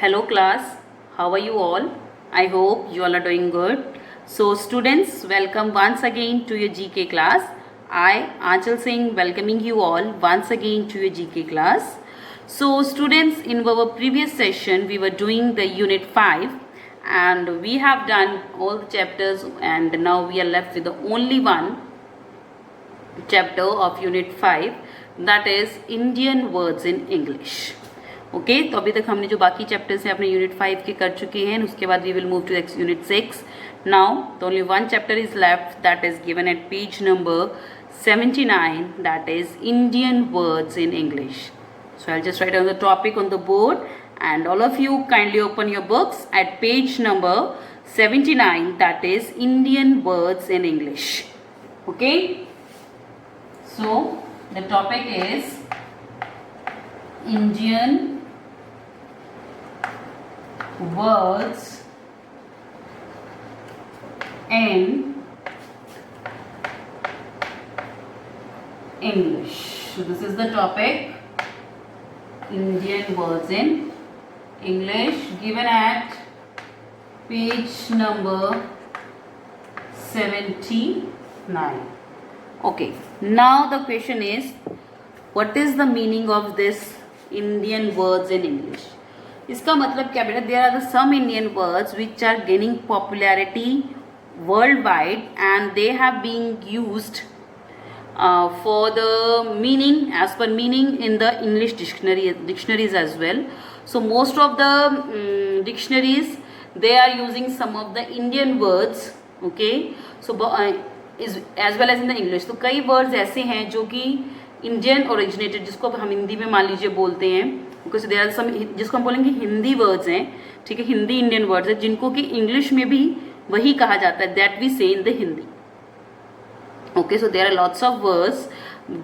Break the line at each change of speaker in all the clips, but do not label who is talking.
Hello class, how are you all? I hope you all are doing good. So students, welcome once again to your GK class. I, Aanchal Singh, welcoming you all once again to your GK class. So students, in our previous session, we were doing the unit 5 and we have done all the chapters, and now we are left with the only one chapter of unit 5, that is Indian words in English. Okay तो अभी तक हमने जो बाकी chapters हैं अपने unit 5 के कर चुके हैं, उसके बाद we will move to unit 6. Now the only one chapter is left, that is given at page number 79, that is Indian words in English. So I'll just write on the topic on the board, and all of you kindly open your books at page number 79, that is Indian words in English. Okay, so the topic is Indian words in English. So this is the topic, Indian words in English, given at page number 79. Okay, now the question is, what is the meaning of this Indian words in English? इसका मतलब क्या बेटा? There are some Indian words which are gaining popularity worldwide and they have been used for the meaning, as per meaning in the English dictionaries as well. So most of the dictionaries, they are using some of the Indian words, okay, so is as well as in the English. तो कई words ऐसे हैं जो कि Indian originated, जिसको हम हिंदी में मान लीजिए बोलते हैं, बिकॉज देयर आर सम जिसको हम बोलेंगे हिंदी वर्ड्स हैं, ठीक है, हिंदी इंडियन वर्ड्स हैं, जिनको कि इंग्लिश में भी वही कहा जाता है, दैट वी से in the Hindi. Okay, so there are lots of words,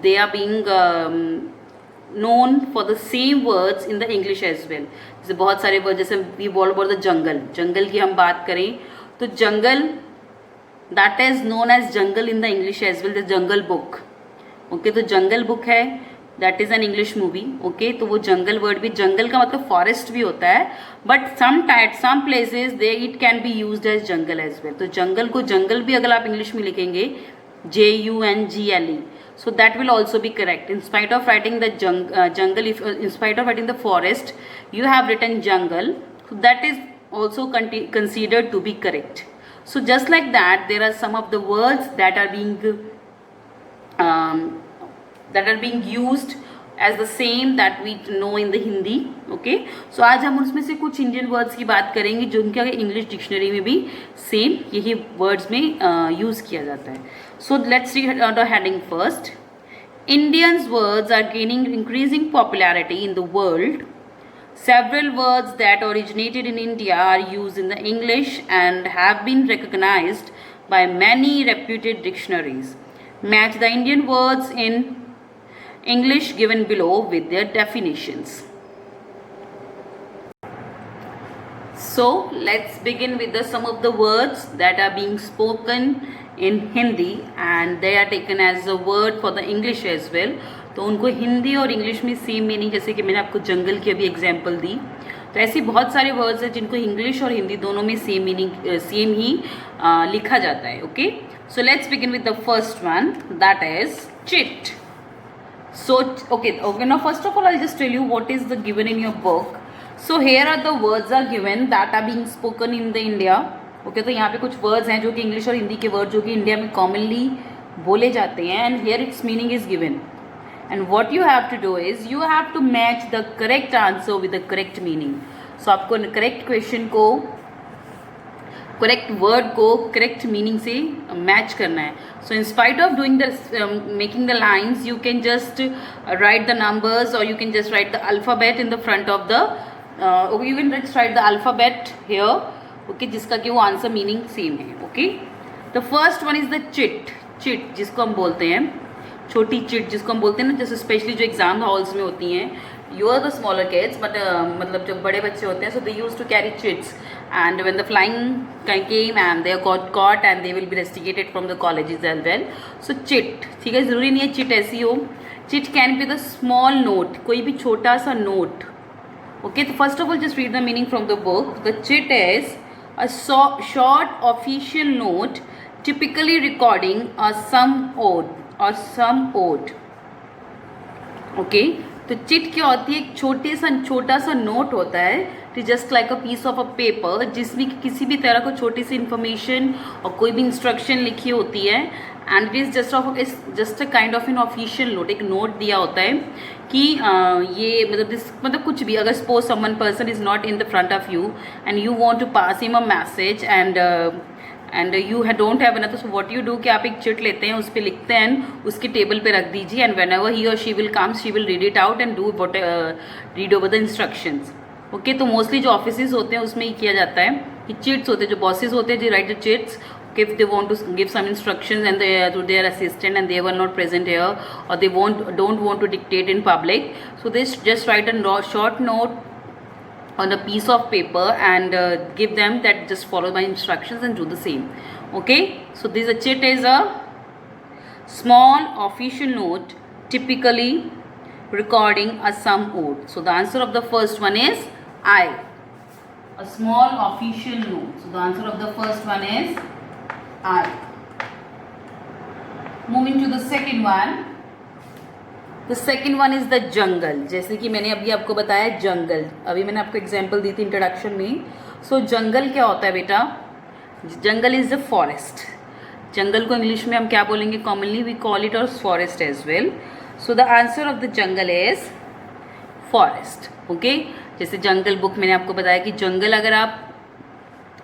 they are being known for the same words in the English as well. जैसे बहुत सारे वर्ड, जैसे we बोल द जंगल, जंगल की हम बात करें तो जंगल, that is known as jungle in the English as well, the Jungle Book. Okay, तो जंगल बुक है, that is an English movie. Okay, तो वो जंगल वर्ड भी, जंगल का मतलब फॉरेस्ट भी होता है, but some places they it can be used as jungle as well. तो जंगल को जंगल भी अगर आप इंग्लिश में लिखेंगे JUNGLE, so that will also be correct. In spite of writing the jungle, if in spite of writing the forest, you have written jungle, so that is also considered to be correct. So just like that, there are some of the words that are being used as the same that we know in the Hindi. Okay, so आज हम उसमें से कुछ Indian words की बात करेंगे जो उनके इंग्लिश डिक्शनरी में भी सेम यही वर्ड्स में यूज किया जाता है. So let's read the heading first. Indians words are gaining increasing popularity in the world. Several words that originated in India are used in the English and have been recognized by many reputed dictionaries. Match the Indian words in English given below with their definitions. So let's begin with some of the words that are being spoken in Hindi and they are taken as a word for the English as well. तो उनको हिंदी और English में same meaning, जैसे कि मैंने आपको जंगल की अभी एग्जांपल दी, तो ऐसे बहुत सारे वर्ड्स हैं जिनको इंग्लिश और हिंदी दोनों में सेम मीनिंग सेम ही लिखा जाता है. Okay, so let's begin with the first one, that is chit. So okay, now first of all I'll just tell you what is the given in your book. So here are the words are given that are being spoken in the India. Okay, तो यहाँ पे कुछ words हैं जो कि English और हिंदी के word जो कि इंडिया में कॉमनली बोले जाते हैं, and here its meaning is given, and what you have to do is you have to match the correct answer with the correct meaning. So आपको correct question को, करेक्ट वर्ड को correct meaning से match करना है. So in spite of doing the making the lines, you can just write the numbers और you can just write the alphabet in the front of the, you can just write the alphabet here, okay, जिसका कि वो answer meaning same है. Okay, the first one is the chit. Chit जिसको हम बोलते हैं, छोटी चिट जिसको हम बोलते हैं ना, जैसे स्पेशली जो एग्जाम हॉल्स में होती हैं, you are the smaller kids, but मतलब जब बड़े बच्चे होते हैं, so they use to carry chits, and when the flying came and they got caught and they will be rusticated from the colleges as well. So chit, ठीक है, ज़रूरी नहीं है चिट ऐसी हो. Chit can be the small note, कोई भी छोटा सा note, Okay, so first of all, just read the meaning from the book. The chit is a short official note, typically recording a sum owed or sum owed. Okay, तो चिट क्या होती है? एक छोटा सा नोट होता है, it just like a piece of a paper, जिसमें किसी भी तरह को छोटी सी इंफॉर्मेशन और कोई भी इंस्ट्रक्शन लिखी होती है, and it is just a kind of an official note. एक नोट दिया होता है कि ये मतलब कुछ भी, अगर suppose someone person is not in the front of you and you want to pass him a message and you don't have तो व्हाट यू डू कि आप एक चिट लेते हैं, उस पर लिखते हैं, उसके टेबल पे रख दीजिए, एंड वेन एवर ही और she will come she will read it out and do what read over the instructions. Okay, तो मोस्टली जो ऑफिस होते हैं उसमें ही किया जाता है कि चिट्स होते हैं, जो बॉसेस होते हैं, जो right the chits if they want to give some instructions and to their assistant and they were not present here, or they don't want to dictate in public, so they just write a short note on a piece of paper and give them that just follow my instructions and do the same. Okay, so this a chit is a small official note typically recording a sum owed. So the answer of the first one is I. A small official note. So the answer of the first one is I. Moving to the second one. The second one is the jungle. जैसे कि मैंने अभी आपको बताया जंगल, अभी मैंने आपको example दी थी इंट्रोडक्शन में. सो जंगल क्या होता है बेटा? Jungle is the forest. जंगल को इंग्लिश में हम क्या बोलेंगे? कॉमनली वी कॉल इट और forest as well. So the answer of the jungle is forest. Okay, जैसे जंगल बुक मैंने आपको बताया कि जंगल अगर आप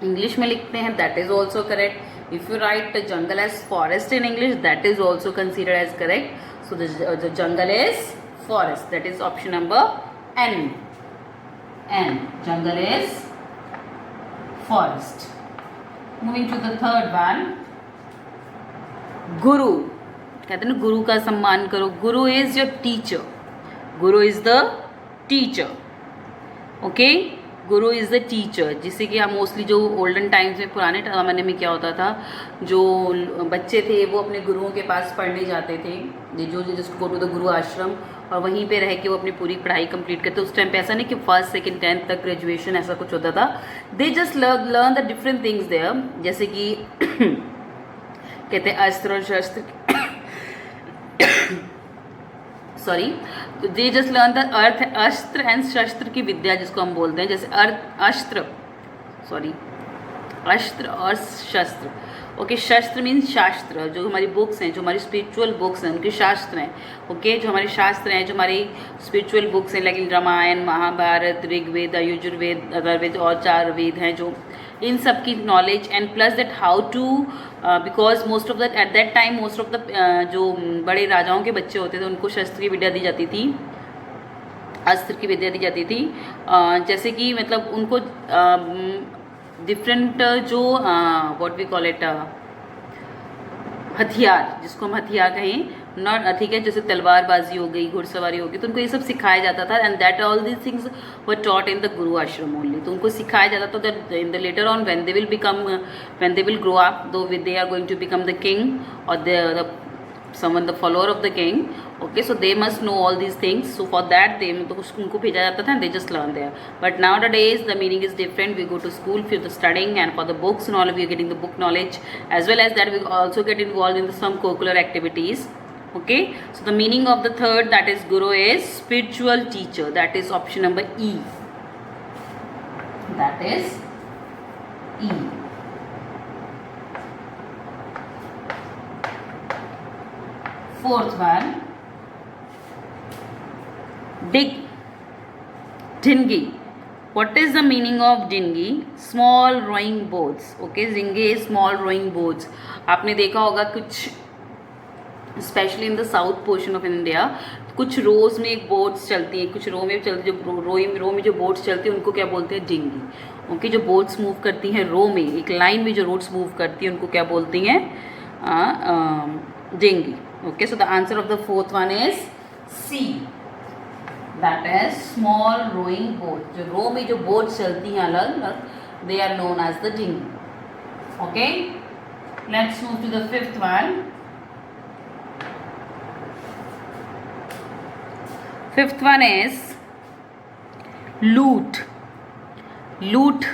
इंग्लिश में लिखते हैं that is also correct. If you write the jungle as forest in English, that is also considered as correct. So the jungle is forest. That is option number N. N. Jungle is forest. Moving to the third one. Guru. कहते हैं ना गुरु का सम्मान करो. Guru is your teacher. Guru is the teacher. Okay. Guru is the teacher, जिससे कि हम mostly जो ओल्डन टाइम्स में, पुराने ज़माने में क्या होता था, जो बच्चे थे वो अपने गुरुओं के पास पढ़ने जाते थे, जो just go to the guru आश्रम, और वहीं पे रह के वो अपनी पूरी पढ़ाई कंप्लीट करते. उस टाइम पे ऐसा नहीं कि फर्स्ट सेकंड 10th तक ग्रेजुएशन ऐसा कुछ होता था. They just learn the different things there, जैसे कि कहते हैं अस्त्र और शस्त्र सॉरी, तो दे जस्ट लर्न द अस्त्र एंड शस्त्र की विद्या, जिसको हम बोलते हैं, जैसे अस्त्र और शस्त्र. ओके, शस्त्र मीन्स शास्त्र, जो हमारी बुक्स हैं, जो हमारी स्पिरिचुअल बुक्स हैं, उनके शास्त्र हैं. ओके, जो हमारे शास्त्र हैं, जो हमारी स्पिरिचुअल बुक्स हैं, लाइक रामायण, महाभारत, ऋग्वेद, यजुर्वेद, अथर्ववेद और 4 वेद हैं, जो इन सब की knowledge, and plus that how to, because most of the at that time most of the जो बड़े राजाओं के बच्चे होते थे उनको शस्त्र की विद्या दी जाती थी, अस्त्र की विद्या दी जाती थी. जैसे कि मतलब उनको डिफरेंट जो व्हाट वी कॉल इट हथियार, जिसको हम हथियार कहें, नॉट ठीक है, जैसे तलवारबाजी हो गई, घुड़सवारी हो गई, तो उनको ये सब सिखाया जाता था. And that all these things were taught in the guru ashram only. तो उनको सिखाया जाता था that in the later on when they will grow up, though they are going to become the king और the someone the follower of the king. Okay, so they must know all these things. So for that they उनको भेजा जाता था and they just learn there. But nowadays the meaning is different. We go to school for the studying, and for the books and all, we are getting the book knowledge, as well as that we also get involved in some curricular activities. Okay, so the meaning of the third, that is guru, is spiritual teacher. That is option number E. That is E. Fourth one, dinghy. What is the meaning of dinghy? Small rowing boats. Okay, dinghy is small rowing boats. आपने देखा होगा कुछ specially in the south portion of India, कुछ रोज में एक boats चलती हैं, कुछ रो में चलती, जो रो में जो बोट्स चलती हैं उनको क्या बोलते हैं? डिंगी. ओके, जो बोट्स मूव करती हैं रो में, एक लाइन में जो रोड्स मूव करती हैं उनको क्या बोलती हैं? Dinghy. Okay, so the answer of the fourth one is C. That is small rowing boat. जो रो में जो बोट्स चलती हैं अलग अलग, they are known as the dinghy. Okay, let's move to the fifth one. Fifth one is लूट, लूट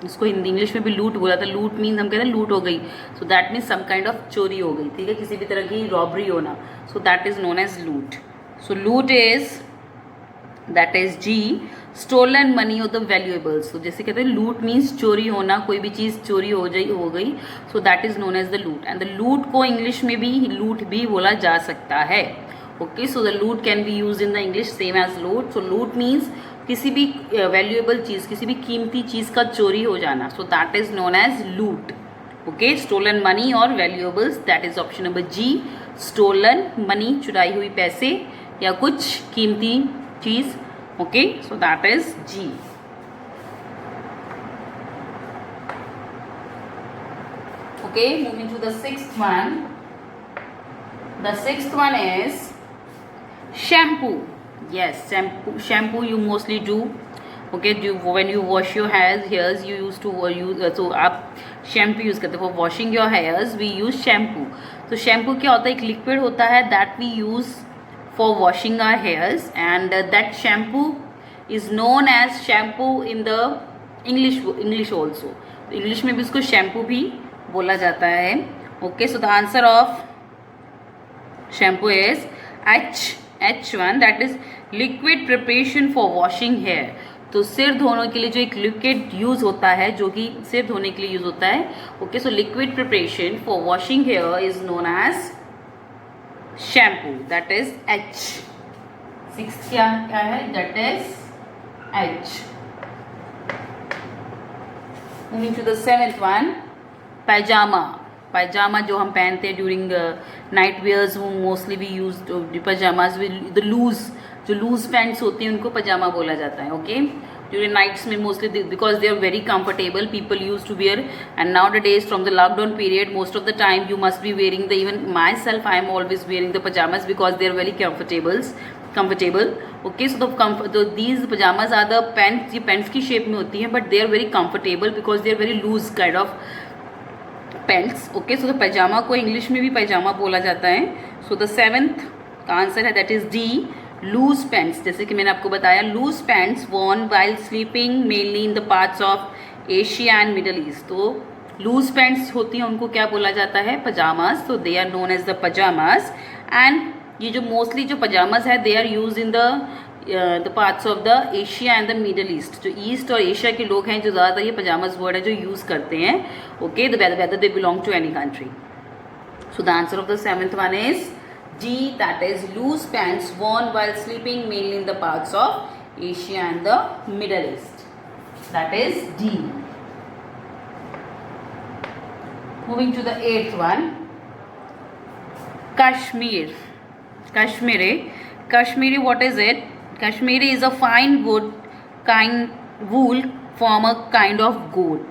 इसको हिंदी इंग्लिश में भी लूट बोला था. लूट मीन्स हम कहते हैं लूट हो गई. So that means some kind of चोरी हो गई. ठीक है, किसी भी तरह की रॉबरी होना. So that is known as loot. So loot is that is G stolen money और द वैल्यूएबल्स. तो जैसे कहते हैं लूट मीन्स चोरी होना, कोई भी चीज़ चोरी हो गई. So that is known as the loot. And the loot को इंग्लिश में भी लूट भी बोला जा सकता है. Okay, so the loot can be use in the English same as loot. So लूट मीन्स किसी भी वैल्यूएबल चीज़, किसी भी कीमती चीज़ का चोरी हो जाना. So that is known as loot. Okay, stolen money और valuables, that is option number G. Stolen money, चुराई हुई पैसे या कुछ कीमती चीज़. Okay, so that is G. Okay, moving to the sixth one. The sixth one is shampoo. Yes, shampoo you mostly do. Okay, when you wash your hairs you used to use, so आप shampoo use करते हो. For washing your hairs we use shampoo. So shampoo क्या होता है? एक liquid होता है that we use for washing our hairs, and that shampoo is known as shampoo in the English also. English में भी इसको shampoo भी बोला जाता है. Okay, so the answer of shampoo is H1, that is liquid preparation for washing hair. तो सिर धोने के लिए जो एक लिक्विड यूज होता है, जो कि सिर धोने के लिए यूज होता है. Okay, so liquid preparation for washing hair is known as shampoo, that is H. Sixth क्या है? That is H. Moving to the seventh one, pajama. Pajama जो हम पहनते हैं during night wears, वो mostly we use pajamas with the loose, जो loose pants होती हैं उनको पजामा बोला जाता है. Okay, during nights में mostly because they are very comfortable, people used to wear. And nowadays from the lockdown period, most of the time you must be wearing the, even myself I am always wearing the pajamas because they are very comfortable. Okay, so these pajamas are the pants, ये pants की shape में होती हैं, but they are very comfortable because they are very loose kind of pants. Okay, so the pajama को English में भी पैजामा बोला जाता है. So the seventh का आंसर है that is D, loose pants. जैसे कि मैंने आपको बताया, loose pants worn while sleeping mainly in the parts of Asia and Middle East. तो लूज पैंट्स होती हैं उनको क्या बोला जाता है? पजामाज. तो they are known as the pyjamas. And ये जो मोस्टली जो पजामाज है they are use in the parts of the Asia and the Middle East. जो ईस्ट और एशिया के लोग हैं जो ज़्यादातर ये पजामाज वर्ड है जो यूज़ करते हैं. Okay, the whether they belong to any country. So the answer of the seventh one is D, that is loose pants worn while sleeping mainly in the parts of Asia and the Middle East. That is D. Moving to the eighth one, Kashmir. Kashmiri, what is it? Kashmiri is a fine wool from a kind of goat.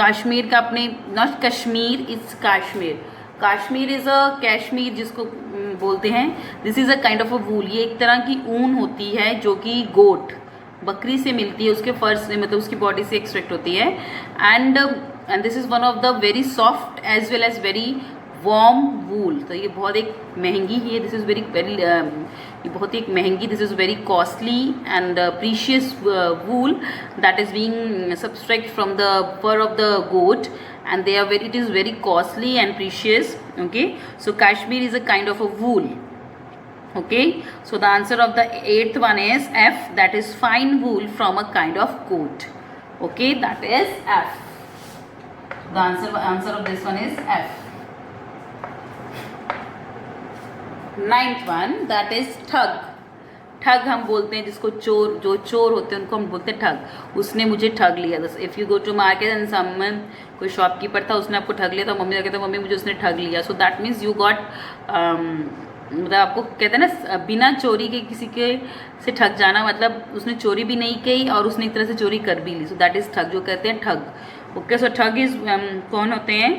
Kashmir का अपने, not Kashmir, it's Kashmir. Kashmir is a cashmere जिसको बोलते हैं. This is a kind of a wool. ये एक तरह की ऊन होती है जो कि गोट, बकरी से मिलती है, उसके फर से, मतलब उसकी बॉडी से एक्सट्रैक्ट होती है. And this is one of the very soft as well as very warm wool. तो ये बहुत एक महंगी ही है. दिस इज़ ये बहुत एक महंगी, this is very costly and precious wool that is being subtract from the fur of the goat. And it is very costly and precious. Okay, so Kashmir is a kind of a wool. Okay, so the answer of the eighth one is F, that is fine wool from a kind of goat. Okay, that is F. The answer of this one is F. Ninth one, that is ठग. ठग हम बोलते हैं जिसको चोर, जो चोर होते हैं उनको हम बोलते हैं ठग. उसने मुझे ठग लिया. If you go to market and someone, कोई शॉपकीपर था, उसने आपको ठग लिया, तो मम्मी कहते हैं मम्मी मुझे उसने ठग लिया. सो दैट मीन्स यू गॉट, मतलब आपको कहते हैं ना बिना चोरी के किसी के से ठग जाना, मतलब उसने चोरी भी नहीं की और उसने एक तरह से चोरी कर भी ली. सो दैट इज़ ठग, जो कहते हैं ठग. ओके, सो ठग इज कौन होते हैं?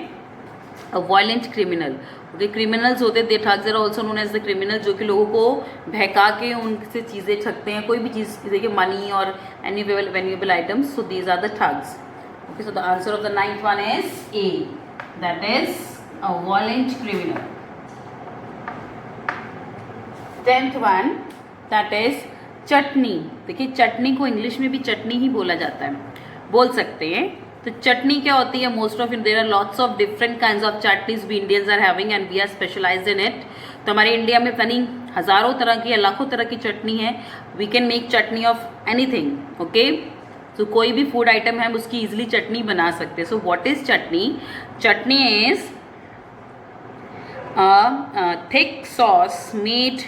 A violent criminal. Okay, criminals होते हैं, they thugs are also known as the criminal, जो कि लोगों को बहका के उनसे चीज़ें ठगते हैं, कोई भी चीज़, जैसे कि मनी और any valuable items. So these are the thugs. Okay, so the answer of the ninth one is A, that is a violent criminal. 10th one, that is चटनी, देखिए चटनी को इंग्लिश में भी चटनी ही बोला जाता है, बोल सकते हैं। तो चटनी क्या होती है? Most of there are lots of different kinds of chutneys we Indians are having and we are specialized in it. तो हमारे इंडिया में फनी हजारों तरह की या लाखों तरह की चटनी है। We can make chutney of anything, okay. तो कोई भी फूड आइटम है हम उसकी इजिली चटनी बना सकते हैं। So what is chutney? Chutney is thick sauce made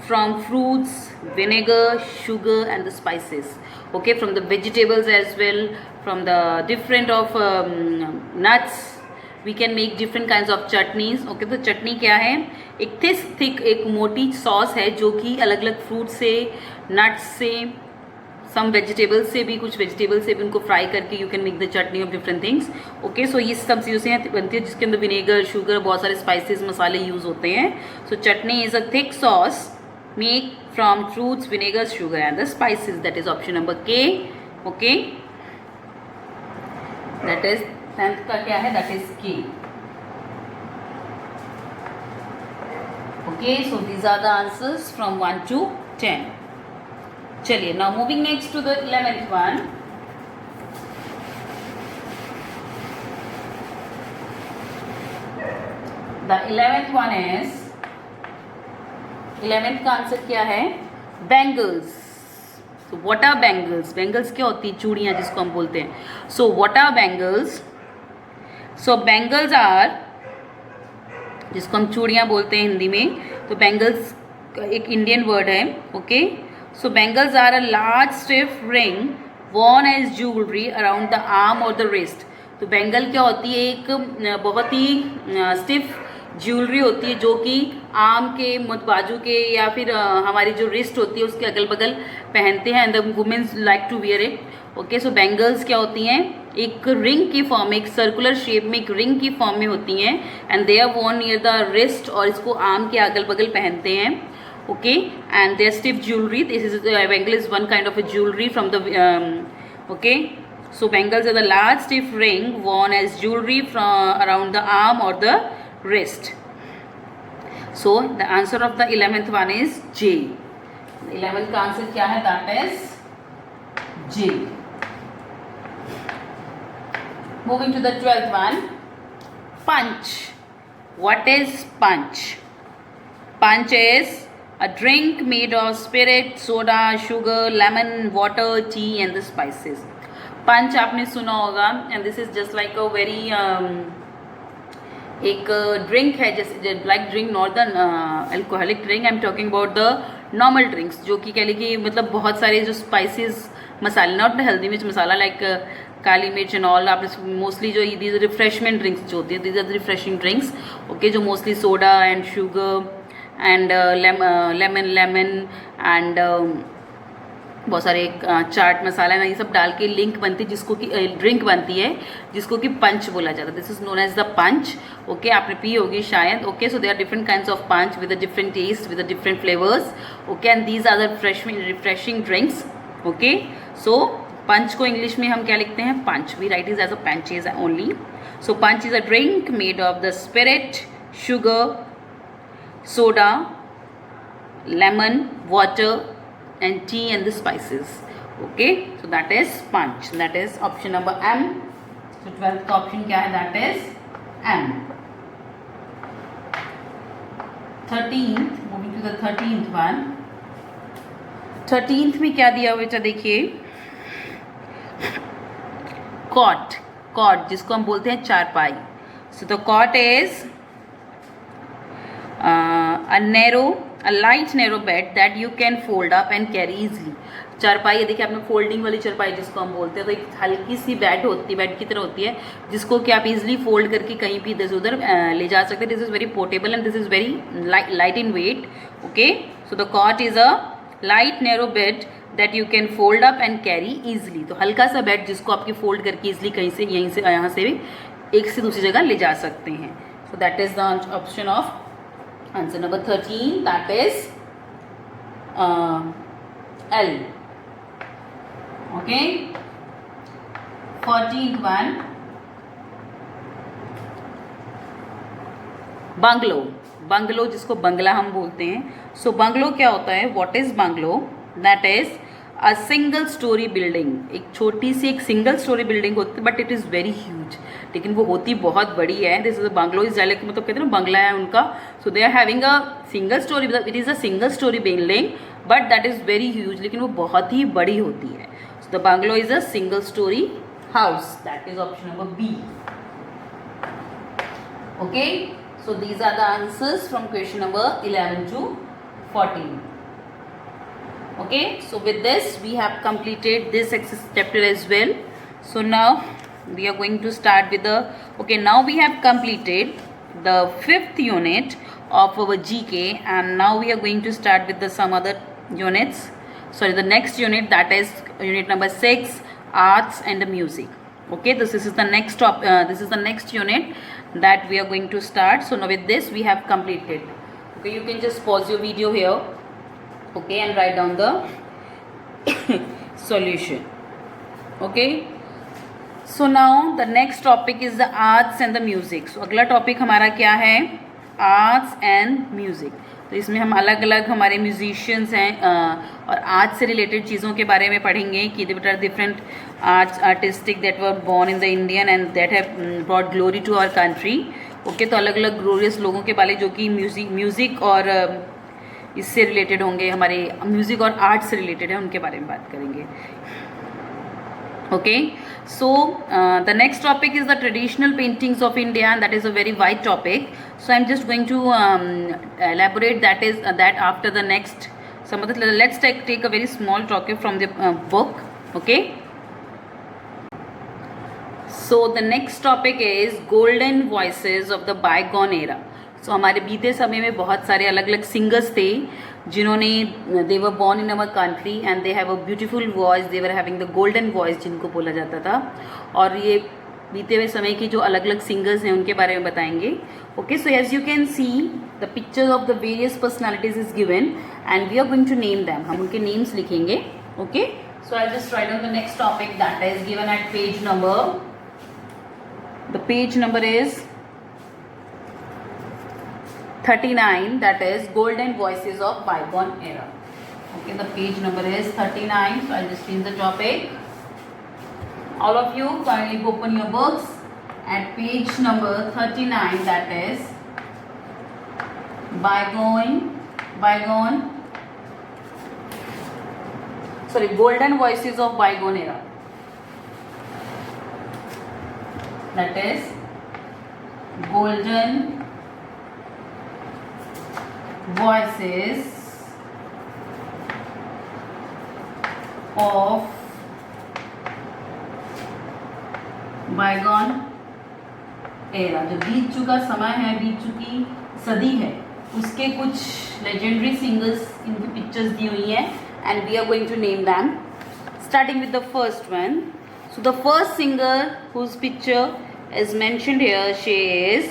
from fruits, vinegar, sugar and the spices, okay, from the vegetables as well, from the different of nuts we can make different kinds of chutneys, okay। तो चटनी क्या है? एक thick एक मोटी sauce है जो कि अलग अलग फ्रूट से, नट्स से, सम वेजिटेबल्स से भी, कुछ वेजिटेबल्स से भी उनको फ्राई करके you can make the chutney of different things, okay. So ये सब चीज़ों से बनती है जिसके अंदर विनेगर, शुगर, बहुत सारे स्पाइसेस, मसाले यूज होते हैं। So chutney is a thick sauce make from fruits, vinegar, sugar and the spices, that is option number K, okay। that is 10th का क्या है? that is K, okay। so these are the answers from 1 to 10। चलिए now moving next to the 11th one। the 11th one is 11th का answer क्या है? Bangles. So what are bangles? Bangles क्या होती है? चूड़ियाँ जिसको हम बोलते हैं। So what are bangles? So bangles are, जिसको हम चूड़ियाँ बोलते हैं हिंदी में, तो बैंगल्स एक इंडियन वर्ड है, okay. So bangles are a large stiff ring worn as jewelry around the arm or the wrist। तो बैंगल क्या होती है? एक बहुत ही स्टिफ ज्वेलरी होती है जो कि आर्म के, बाजू के या फिर हमारी जो रिस्ट होती है उसके अगल बगल पहनते हैं, and the womens like to wear it, okay. So bangles क्या होती हैं? एक रिंग की फॉर्म में, एक सर्कुलर शेप में, एक रिंग की फॉर्म में होती हैं, and they are worn near the wrist, और इसको आर्म के अगल बगल पहनते हैं, okay. And they are stiff jewellery, this is bangle is one kind of a jewellery from the, okay. So bangles are the large stiff ring worn as jewelry from around the arm or the wrist। So the answer of the 11th one is J। 11th का answer क्या है? that is J। moving to the 12th one, punch। what is punch? punch is a drink made of spirit, soda, sugar, lemon, water, tea and the spices। punch आपने सुना होगा, and this is just like a very एक drink है, जैसे like drink, not the alcoholic drink, I am talking about the normal drinks, जो कि कह लीजिए मतलब बहुत सारे जो स्पाइसेस मसाले, नॉट द हेल्दी मिर्च मसाला, like kali mirch and all. आपने मोस्टली जो दीज रिफ्रेशमेंट ड्रिंक्स जो होती है, these are refreshing drinks, okay, जो mostly soda and sugar and lemon and बहुत सारे चाट मसाला ना, ये सब डाल के लिंक बनती है, जिसको कि ड्रिंक बनती है जिसको कि पंच बोला जाता है। This is known as the punch, okay. आपने पी होगी शायद, okay. So they are different kinds of punch with different taste, with different flavours, okay. And these are the refreshing drinks, okay. So punch को English में हम क्या लिखते हैं? Punch. We write is as a punches only. So punch is a drink made of the spirit, sugar, soda, lemon, water and tea and the spices, okay। so that is punch, that is option number M। so 12th option क्या है? that is M। 13th, moving to the 13th one। 13th में क्या दिया हुआ है? देखिए, cot, cot जिसको हम बोलते हैं चारपाई। so the cot is a light narrow bed that you can fold up and carry easily। चारपाई, देखिए आपने फोल्डिंग वाली चारपाई जिसको हम बोलते हैं, तो एक हल्की सी बेड होती है, बेड की तरह होती है, जिसको कि आप इजीली फोल्ड करके कहीं भी इधर उधर ले जा सकते हैं। This is very portable and this is very light in weight, okay. So the cot is a light narrow bed that you can fold up and carry easily. तो हल्का सा बेड जिसको आपकी फोल्ड करके इजिली कहीं से, यहीं से, यहाँ से भी एक से दूसरी जगह ले जा सकते हैं। सो that is the option of answer number 13, that is L, okay। 14th one, bungalow, bungalow जिसको बंगला हम बोलते हैं। सो बंगलो क्या होता है? What is bungalow? That is a single storey building. एक छोटी सी एक सिंगल स्टोरी बिल्डिंग होती है but it is very huge, लेकिन वो होती बहुत बड़ी है. This is a bungalow is dialect, मतलब कहते हैं ना बंगला है उनका. So they are having a single storey, it is a single storey building but that is very huge, लेकिन वो बहुत ही बड़ी होती है. So the bungalow is a single story house. That is option number B. Okay, so these are the answers from question number 11 to 14. Okay, so with this we have completed this chapter as well. So now we are going to start with the, okay, now we have completed the 5th unit of our GK, and now we are going to start with the some other units, sorry, the next unit, that is unit number 6, arts and the music. Okay, this is the next this is the next unit that we are going to start. So now with this we have completed. Okay, you can just pause your video here, okay, and write down the solution. Okay, so now the next topic is the arts and the music. So अगला topic हमारा क्या है? Arts and music. तो इसमें हम अलग अलग हमारे म्यूजिशियंस हैं और आर्ट से रिलेटेड चीज़ों के बारे में पढ़ेंगे कि that are different artistic that were born in the Indian and that have brought glory to our country. Okay, तो अलग अलग ग्लोरियस लोगों के बारे जो कि म्यूज़िक और इससे रिलेटेड होंगे, हमारे म्यूज़िक और आर्ट से रिलेटेड है, उनके बारे में बात करेंगे. Okay, so the next topic is the traditional paintings of India, and that is a very wide topic. So I'm just going to elaborate that is that after the next some of the, let's take a very small topic from the book. Okay, so the next topic is golden voices of the bygone era. So हमारे बीते समय में बहुत सारे अलग अलग singers थे जिन्होंने they were born in our country and they have a beautiful voice, they were having the golden voice जिनको बोला जाता था. और ये बीते हुए समय की जो अलग अलग सिंगर्स हैं उनके बारे में बताएंगे. Okay, so as you can see the pictures of the various personalities is given and we are going to name them. हम उनके नेम्स लिखेंगे. Okay, so I just write on the next topic that is given at page number, the page number is 39, that is golden voices of bygone era. Okay, the page number is 39, so I'll just change the topic. All of you kindly open your books at page number 39, that is golden voices of bygone era. That is golden voices of bygone era. जो बीत चुका समय है, बीत चुकी सदी है, उसके कुछ लेजेंडरी सिंगर्स इनकी पिक्चर्स दी हुई हैं and we are going to name them starting with the first one. So the first singer whose picture is mentioned here, she is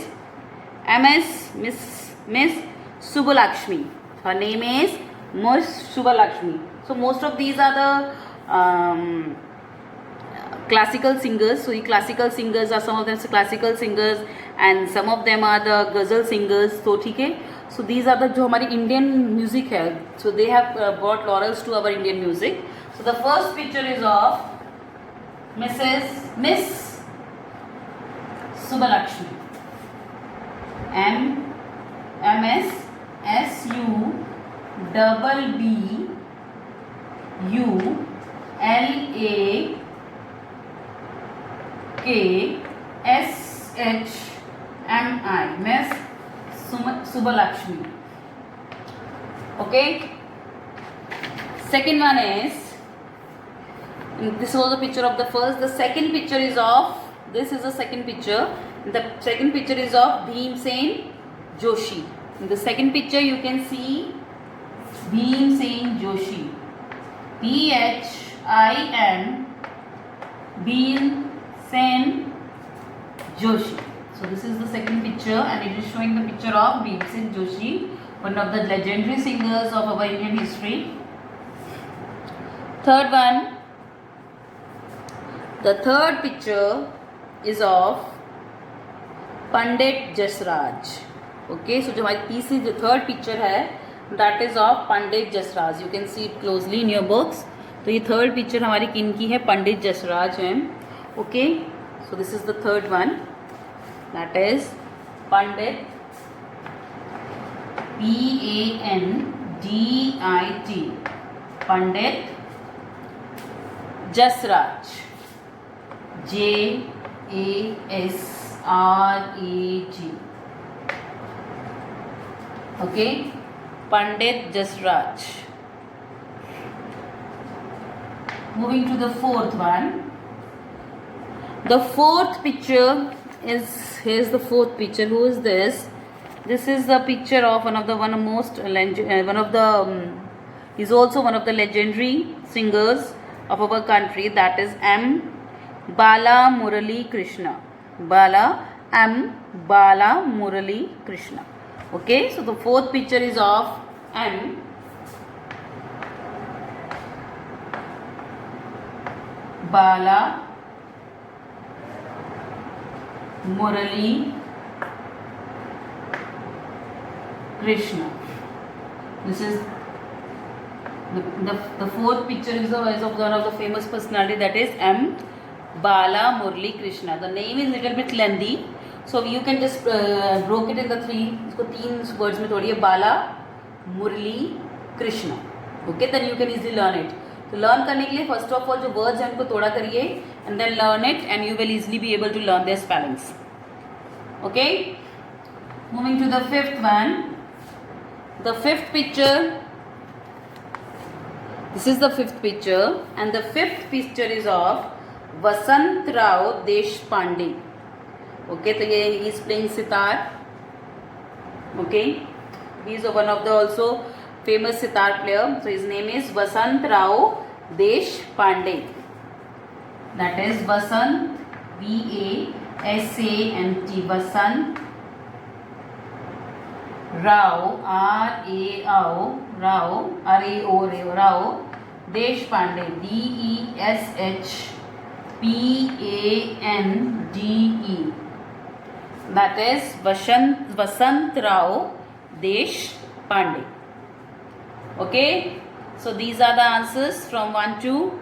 miss Subbalakshmi. Her name is Miss Subbalakshmi. So most of these are the classical singers. So the classical singers are, some of them classical singers and some of them are the ghazal singers. So ठीक है, so these are the जो हमारी Indian music है. So they have brought laurels to our Indian music. So the first picture is of Miss Subbalakshmi. MS SUBBULAKSHMI, Miss Subbalakshmi. Okay, second one is, this was a picture of the first. The second picture is of, this is the second picture. The second picture is of Bhimsen Joshi. In the second picture you can see Bhimsen Joshi, BHIM, Bhimsen Joshi. So this is the second picture and it is showing the picture of Bhimsen Joshi, one of the legendary singers of our Indian history. Third one, the third picture is of Pandit Jasraj. Okay, so जो हमारी तीसरी जो third picture है that is of Pandit Jasraj. You can see it closely in your books. तो ये third picture हमारी किन की है? पंडित जसराज है. Okay, so this is the third one, that is Pandit PANDIT, Pandit Jasraj, JASRAG. Okay, Pandit Jasraj. Moving to the fourth one. The fourth picture is, here's the fourth picture. Who is this? This is the picture of one of the he's also one of the legendary singers of our country, that is M. Bala Murali Krishna. Bala Murali Krishna. Okay, so the fourth picture is of M. Bala Murali Krishna. This is the fourth picture is of one of the famous personality, that is M. Bala Murali Krishna. The name is little bit lengthy, so you can just broke it in the three. इसको 3 words में तोड़िए. Bala Murali Krishna. Okay, then you can easily learn it. तो learn करने के लिए first of all जो words हैं उनको तोड़ा करिए and then learn it, and you will easily be able to learn their spellings. Okay, moving to the fifth one. The fifth picture. This is the fifth picture, and the fifth picture is of Vasantrao Deshpande. Okay, so he is playing sitar. Okay, he is one of the also famous sitar player. So his name is Vasantrao Deshpande. That is Vasant, VASANT, Vasant Rao, Rao Deshpande, DESHPANDE. That is Vasantrao Deshpande. Okay, so these are the answers from 1 to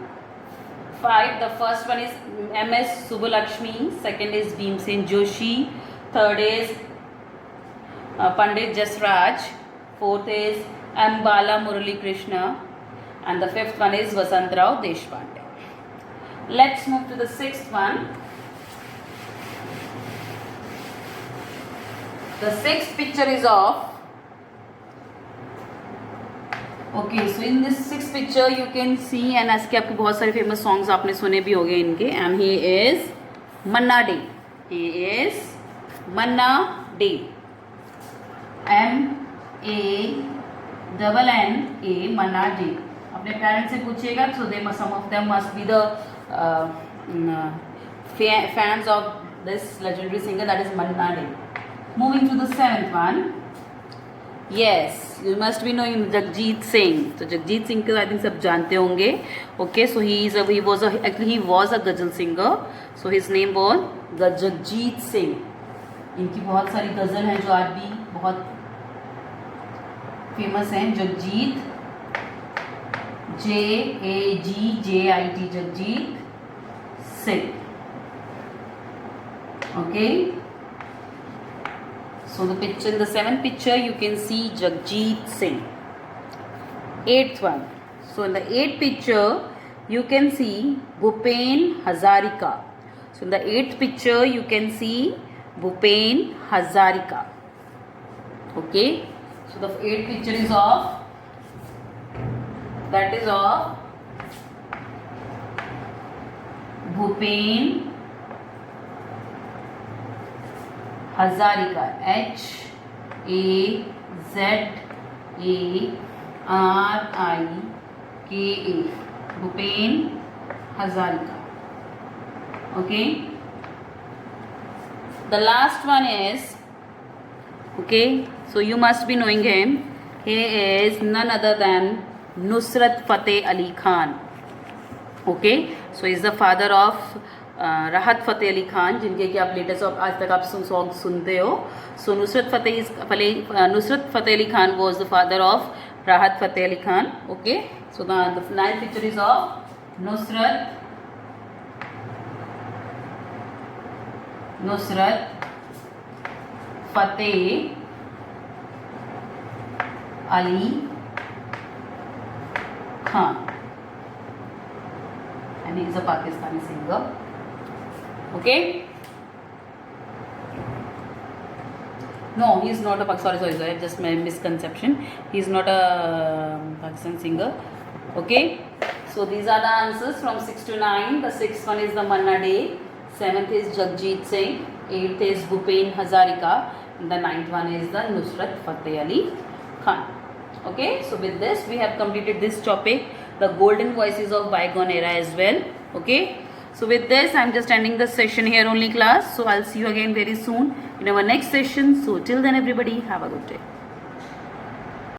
5. The first one is MS Subbalakshmi, second is Bhimsen Joshi, third is Pandit Jasraj, fourth is M. Bala Murali Krishna, and the fifth one is Vasantrao Deshpande. Let's move to the sixth one. The sixth picture is of, okay, so in this sixth picture you can see, and इसके आपके बहुत सारे famous songs आपने सुने भी होंगे इनके, and he is Manna Dey. He is Manna Dey. MANNA, Manna Dey. अपने पेरेंट्स से पूछिएगा, so they must, some of them must be the fans of this legendary singer, that is Manna Dey. Moving to the seventh one. Yes, you must be knowing Jagjit Singh. So Jagjit Singh को I think सब जानते होंगे. Okay, so he was a ghazal singer. So his name was Jagjit Singh. इनकी बहुत सारी गज़ल हैं जो आज भी बहुत फेमस हैं. Jagjit, JAGJIT, Jagjit Singh. Okay. So the picture, in the seventh picture you can see Jagjit Singh. Eighth one. So in the eighth picture you can see Bhupen Hazarika. So in the eighth picture you can see Bhupen Hazarika. Okay. So the eighth picture is of, that is of Bhupen Hazarika, HAZARIKA, Bhupen Hazarika. Okay. The last one is, okay, so you must be knowing him. He is none other than Nusrat Fateh Ali Khan. Okay, so he is the father of राहत फ़तेह अली खान, जिनके कि आप latest आज तक आप song सुनते हो. सो Nusrat Fateh Ali Khan was the father of राहत Fateh Ali Khan. Okay, so the ninth picture is of Nusrat Fateh Ali Khan, and he is a Pakistani singer. Okay. No, he is not a sorry, just my misconception. He is not a Pakistan singer. Okay. So these are the answers from 6 to 9. The 6th one is the Manna Day. 7th is Jagjit Singh. 8th is Bhupen Hazarika. And the 9th one is the Nusrat Fateh Ali Khan. Okay, so with this we have completed this topic, the golden voices of bygone era as well. Okay, so with this I'm just ending the session here only, class. So I'll see you again very soon in our next session. So till then everybody have a good day.